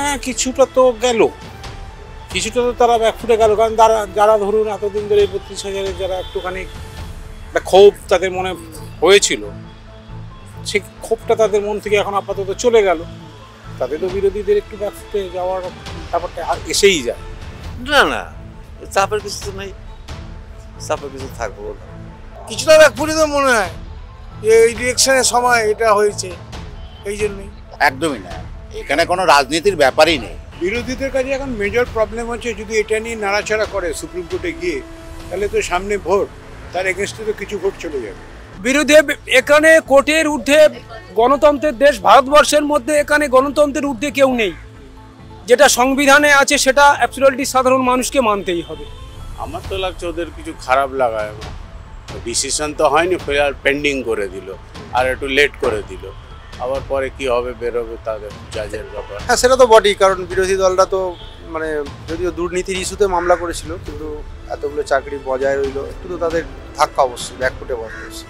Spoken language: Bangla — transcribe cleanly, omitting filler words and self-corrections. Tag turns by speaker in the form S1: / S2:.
S1: হ্যাঁ, কিছুটা তো গেল, কিছুটা তো তারা ব্যাকফুটে গেল। কারণ যারা যারা ধরুন এতদিন ধরে 32,000-এর যারা একটুখানি একটা ক্ষোভ তাদের মনে হয়েছিল, সেই ক্ষোভটা তাদের মন থেকে এখন আপাতত চলে গেল। তাতে তো বিরোধীদের একটু ব্যাকফুটে যাওয়ার ব্যাপারটা আর এসেই যায়।
S2: না না, চাপের কিছু তো নেই, চাপের কিছু থাকবো না।
S3: কিছুটা ব্যাকফুটে তো মনে হয় যে এই ইলেকশনের সময় এটা হয়েছে, এই জন্যই।
S4: একদমই না, এখানে কোনো রাজনীতির ব্যাপারই নেই।
S5: বিরোধীদের কাছে এখন মেজর প্রবলেম হচ্ছে যদি এটা নিয়ে নাড়াচাড়া করে সুপ্রিম কোর্টে গিয়ে, তাহলে তো সামনে ভোট, তার এগেনস্টে তো কিছু ভোট চলে যাবে।
S6: বিরোধী এখানে কোর্টের ঊর্ধ্বে গণতন্ত্রের দেশ ভারতবর্ষের মধ্যে, এখানে গণতন্ত্রের ঊর্ধ্বে কেউ নেই। যেটা সংবিধানে আছে সেটা অ্যাবসলিউটলি সাধারণ মানুষকে মানতেই হবে।
S7: আমার তো লাগছে ওদের কিছু খারাপ লাগায়, ডিসিশন তো হয়নি, ফেরার পেন্ডিং করে দিল আর একটু লেট করে দিল। আবার পরে কি হবে বেরোবে তাদের জাজের ব্যাপার।
S8: হ্যাঁ, সেটা তো বটেই, কারণ বিরোধী দলটা তো মানে যদিও দুর্নীতির ইস্যুতে মামলা করেছিল, কিন্তু এতগুলো চাকরি বজায় রইল, একটু তো তাদের ধাক্কা অবশ্যই ব্যাকফুটে বসে।